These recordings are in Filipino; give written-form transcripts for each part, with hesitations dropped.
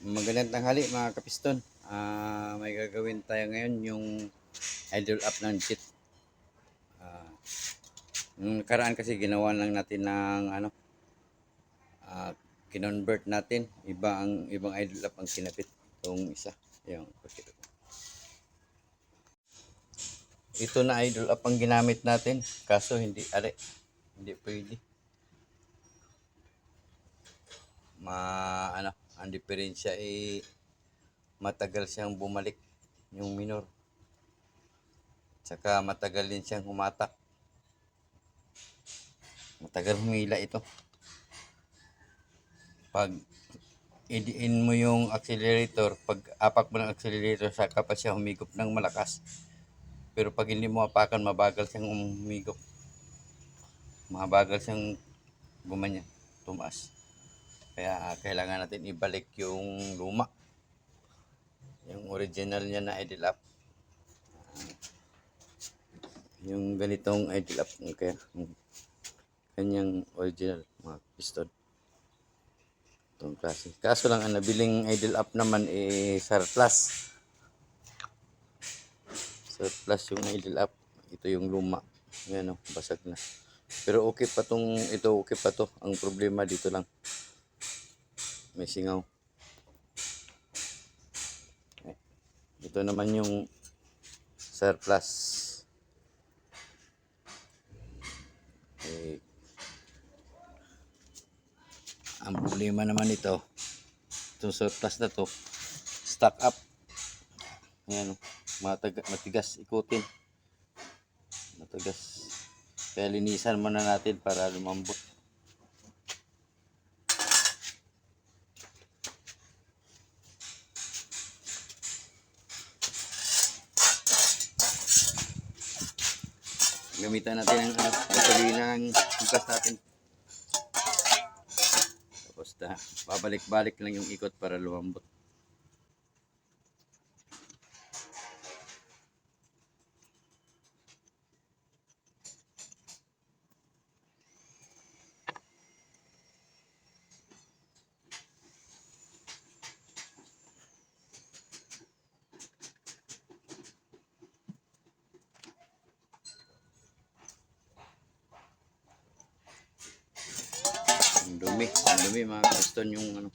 Magandang tanghali mga kapiston. May gagawin tayo ngayon yung idle up ng JIT. Nung nakaraan kasi ginawa lang natin ng uh, kinonvert natin. Ibang idle up ang kinapit. Itong isa. Yung, ito na idle up ang ginamit natin. Kaso hindi pwede. Ang diferensya matagal siyang bumalik yung minor. Tsaka matagal din siyang humatak. Matagal humila ito. Pag idiin mo yung accelerator, pag apak mo ng accelerator, saka pa siya humigop ng malakas. Pero pag hindi mo apakan, mabagal siyang humigop. Mabagal siyang gumanya, tumaas. Kaya kailangan natin ibalik yung luma. Yung original niya na idle up. Yung ganitong idle up. Kaya kanyang original mga piston. Itong klase. Kaso lang ang nabiling idle up naman surplus. Surplus yung idle up. Ito yung luma. Yan basag na. Pero okay pa okay pa to. Ang problema dito lang. May singaw. Ito naman yung surplus. Ang problema naman ito, itong surplus na to, stack up. Ayan, matigas ikutin. Matigas. Kaya linisan muna natin para lumambot. Gamitan natin ang gasolina ng tugas natin. Tapos babalik-balik lang yung ikot para lumambot. Ang dumi mga piston yung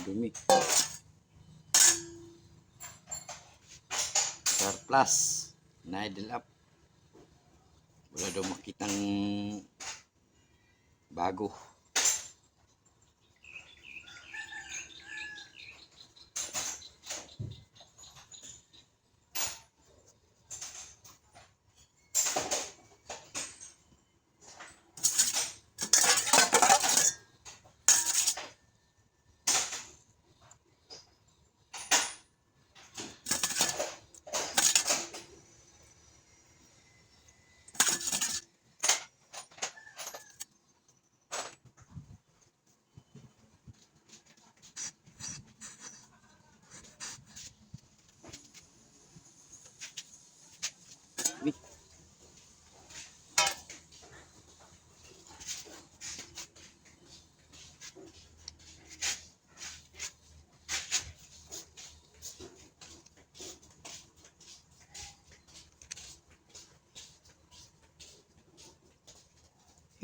dumi. Surplus na idle up. Wala daw makitang bago.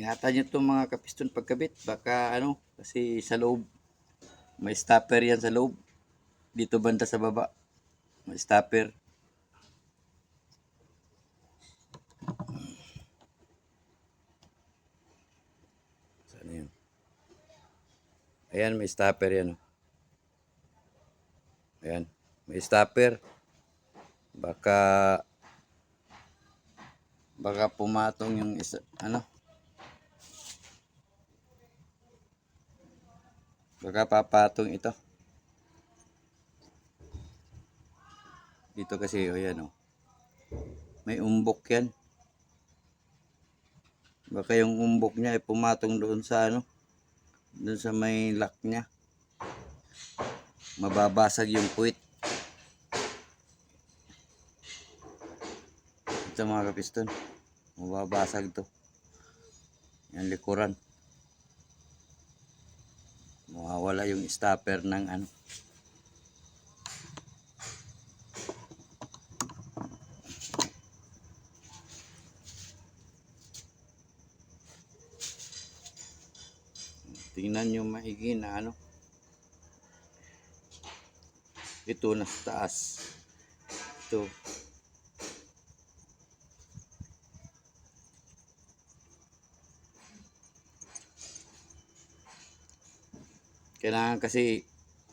Ingatan nyo itong mga kapiston pagkabit. Baka ano, kasi sa loob, may stopper yan sa loob. Dito banda sa baba, may stopper. Saan yun? Ayan, may stopper yan. Ayan, may stopper. Baka pumatong yung isa, ano? Baka papatong ito. Dito kasi, o yan o. May umbok yan. Baka yung umbok niya ay pumatong doon sa ano, doon sa may lock niya. Mababasag yung puwit. Ito mga kapiston, mababasag to. Yung likuran. Mawawala yung stopper ng ano. Tingnan nyo maigi na ano. Ito nasa taas. Ito. Kailangan kasi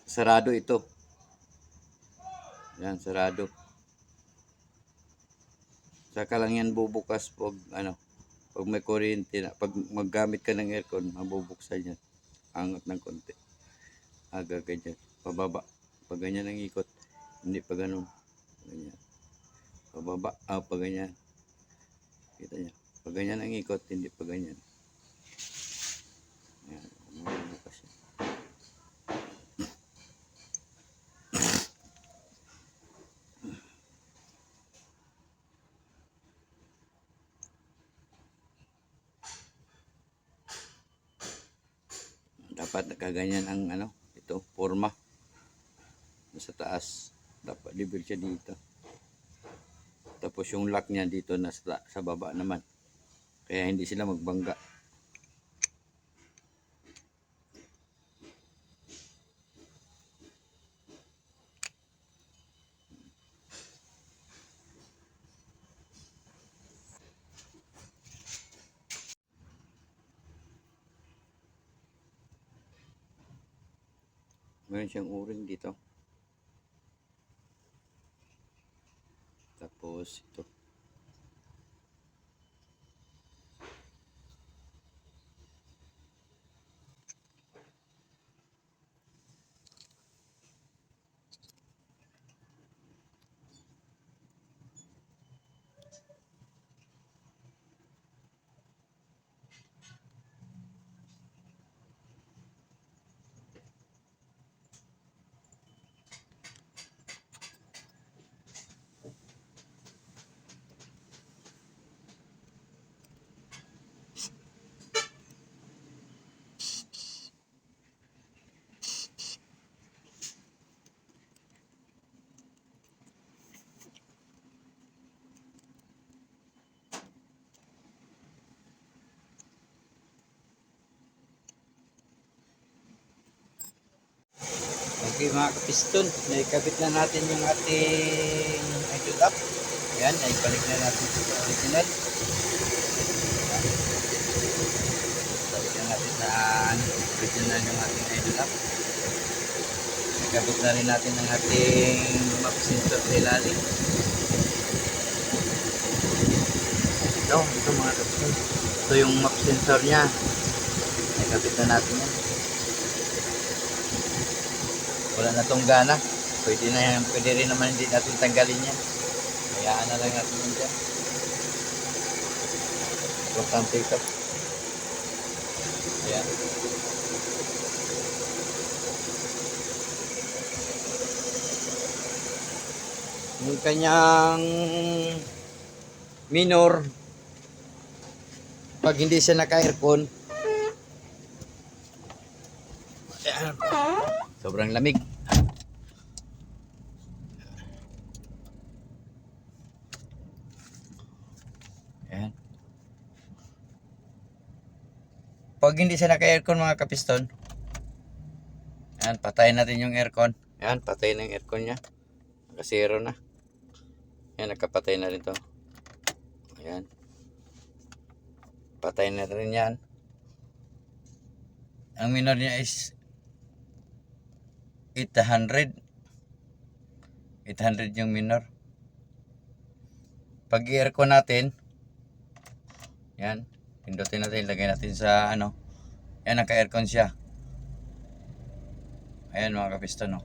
sarado ito. Yan, sarado. Saka lang yan bubukas pag ano, pag may kuryente na, pag maggamit ka ng aircon, mabubuksan yan. Angat ng konti. Aga ganyan. Pababa. Pag ganyan ang ikot. Hindi pa ganun. Ganyan. Pababa. Pag ganyan. Kita nyo. Pag ganyan ang ikot, hindi pa ganyan. Yan. Mabubukas yan. Dapat nakaganyan ang ano, ito, forma. Sa taas. Dapat level siya dito. Tapos yung lock niya dito sa baba naman. Kaya hindi sila magbangga. Meron siyang uring dito. Tapos ito. Okay mga kapiston, naikabit na natin yung ating idol up. Ayan, naibalik na natin sa original. Balik na natin sa original yung ating idol up. Naikabit na rin natin ang ating map sensor sa ilalim. Ito mga kapiston. Ito yung map sensor nya. Naikabit na natin yan. Wala na tong gana. Pwede rin naman hindi natin tanggalin yan. Hayaan na lang natin yan dyan. Importante ito. Ayan. Yung kanyang minor, pag hindi siya naka-aircon, sobrang lamig. Ayan. pag hindi siya naka-aircon mga kapiston, yan, patayin natin yung aircon. Yan, patay na yung aircon niya. Nakasero na. Yan, nakapatay na rin to. Ayan. Patay na rin yan. Ang minor niya is 800. 800 yung minor. Pag i-aircon natin, yan, pindutin natin, lagay natin sa ano. Yan, naka-aircon siya. Ayan mga kapiston, no.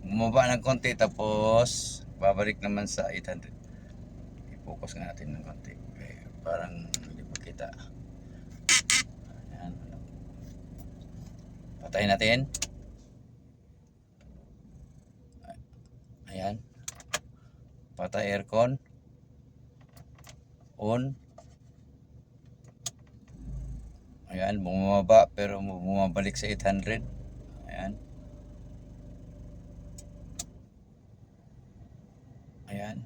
Bumaba ng konti tapos babalik naman sa 800. I-focus nga natin ng konti. Okay, parang hindi makita. Ayan. Patayin natin. Ayan. Patay aircon. On. Ayan, bumaba pero bumabalik sa 800. Ayan. Ayan.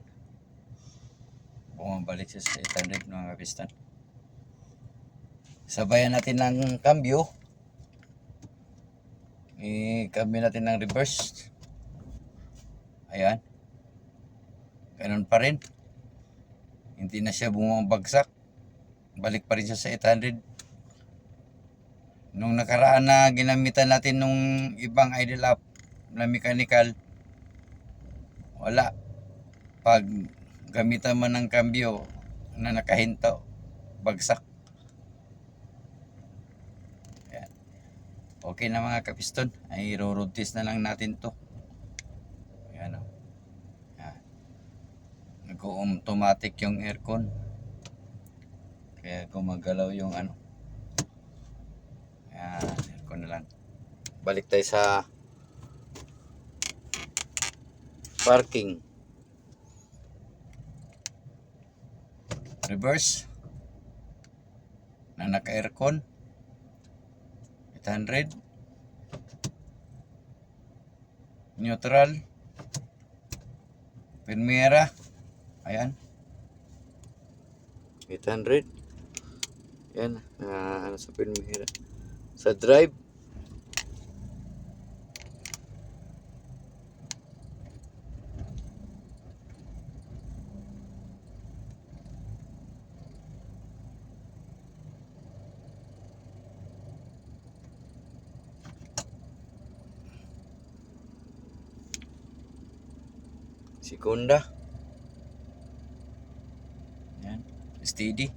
Bumabalik siya sa 800 mga kapistan. Sabayan natin ng cambio. I-cambio natin ng reverse. Ayan. Ganun pa rin. Hindi na siya bumabagsak. Balik pa rin siya sa 800. Nung nakaraan na ginamitan natin nung ibang idle up na mechanical, wala. Pag gamitan mo ng cambio na nakahinto, bagsak. Ayan. Okay na mga kapiston. Ay road test na lang natin to. Ayan o. Nag-automatic yung aircon. Kaya gumagalaw yung ano. Ayan, aircon na lang. Balik tayo sa parking. Reverse. Na naka-aircon. 800. Neutral. Primera. Ayan. 800. Yan. Ano sa Primera. Sa drive. Segunda. Yan. Steady.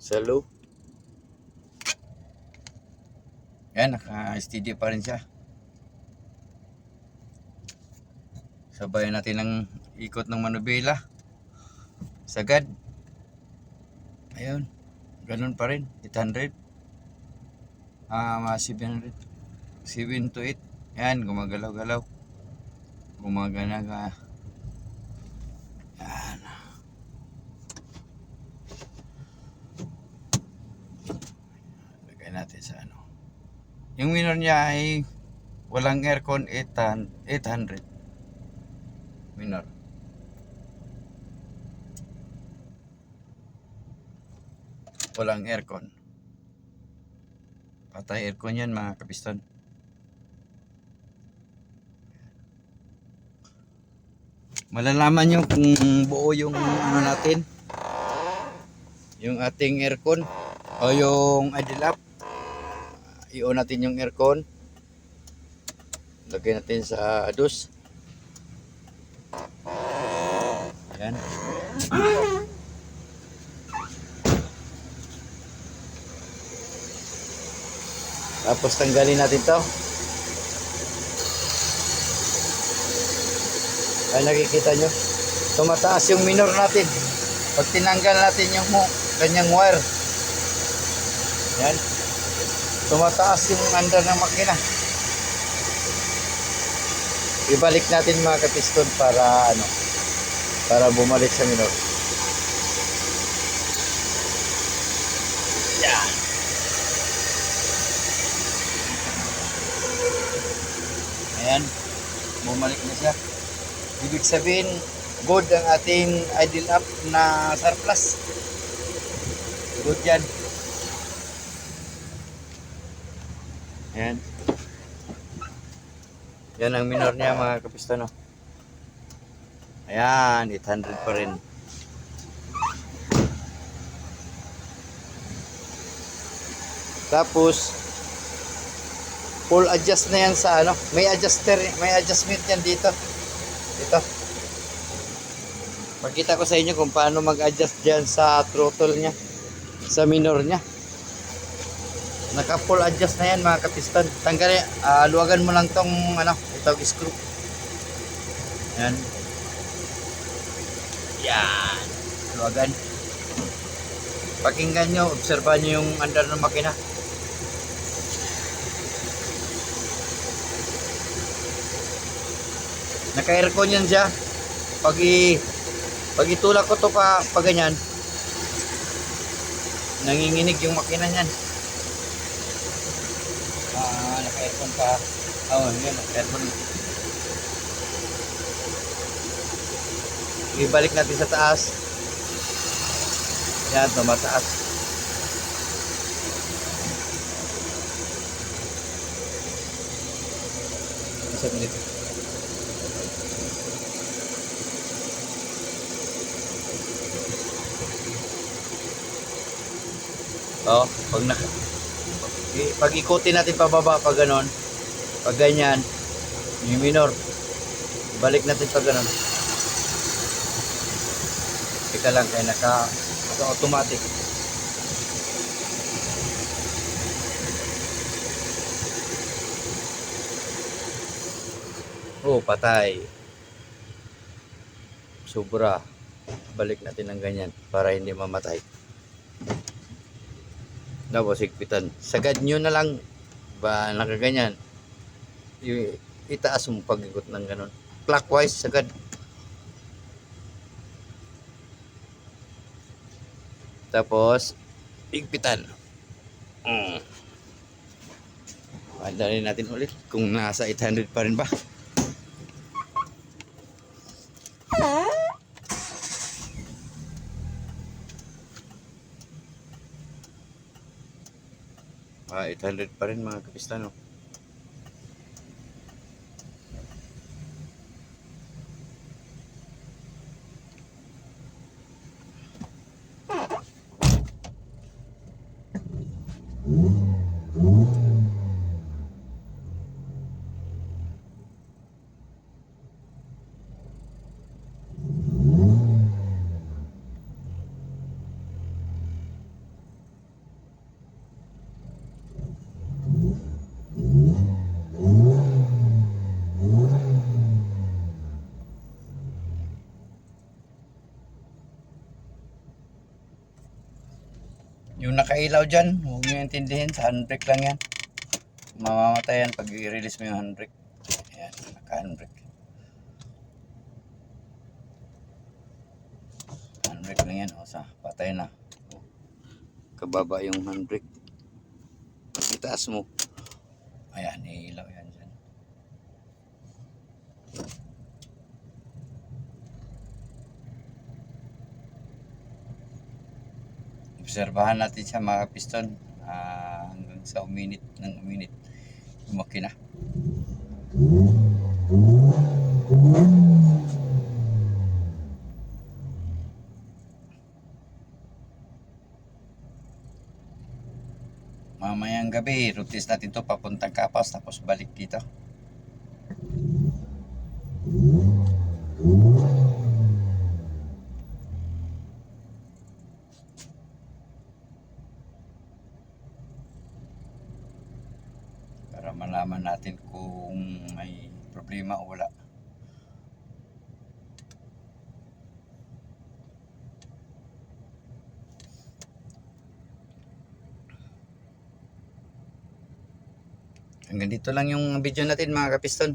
Sa low. Yan, naka-steady pa rin siya. Sabayan natin ng ikot ng manubela. Sagad. Ayun. Ganun pa rin. 800. 700. 7 to 8. Yan, gumagalaw-galaw. Gumagana ka. Yan. Lagay natin sa ano. Yung minor niya ay walang aircon 800. Minor. Walang aircon. Patay aircon yan mga kapiston. Malalaman nyo kung buo yung ano natin, yung ating aircon o yung idle up. I-on natin yung aircon, lagay natin sa adus. Ayan. Tapos tanggalin natin to. Ay, nakikita nyo, tumataas yung minor natin. Pag tinanggal natin yung kanyang wire, yan, tumataas yung under ng makina. Ibalik natin mga kapiston para ano, para bumalik sa minor. Yan. Ayan, bumalik na siya. Ibig sabihin, good ang ating idle up na surplus. Good yan. Ayan. Yan ang minor niya mga kapiston. Oh. Ayan, 800 pa rin. Tapos full adjust na yan sa ano, may adjustment yan dito. Ito. Pakita ko sa inyo kung paano mag-adjust diyan sa throttle niya, sa minor niya. Naka full adjust na yan mga kapiston. Tanggalin, luwagan mo lang tong ano, itong screw. Yan. Yan. Luwagan. Pakinggan nyo, obserbahan nyo yung andar ng makina. Naka-aircon yan siya. Pag itulak ko to pa ganyan, nanginginig yung makina niyan. Naka-aircon pa. Oh, yan, naka-aircon. Ibalik natin sa taas. Yan, tumataas. Isang minute. Oh, pag ikutin natin pababa pag ganon, pag ganyan, yung minor, balik natin pag ganon. Teka lang, kaya naka-automatic. Oh, patay. Sobra. Balik natin ng ganyan para hindi mamatay. Tapos higpitan. Sagad nyo na lang ba nakaganyan. Itaas mo pag-ikot ng ganon. Clockwise, sagad. Tapos higpitan. Padalhin natin ulit kung nasa 800 pa rin ba. 800 pa rin mga kapistan. Oh. Yung nakailaw dyan, huwag nyo intindihin, sa handbrake lang yan. Mamamatay yan pag i-release mo yung handbrake. Ayan, naka-handbrake. Handbrake lang yan, o sa patay na. Kababa yung handbrake. Itaas mo. Ayan, iilaw yan dyan. Obserbahan natin siya mga piston hanggang sa uminit yung makina. Mamayang gabi, road test natin to papuntang Kapas tapos balik dito. Para malaman natin kung may problema o wala. Hanggang dito lang yung video natin mga kapiston.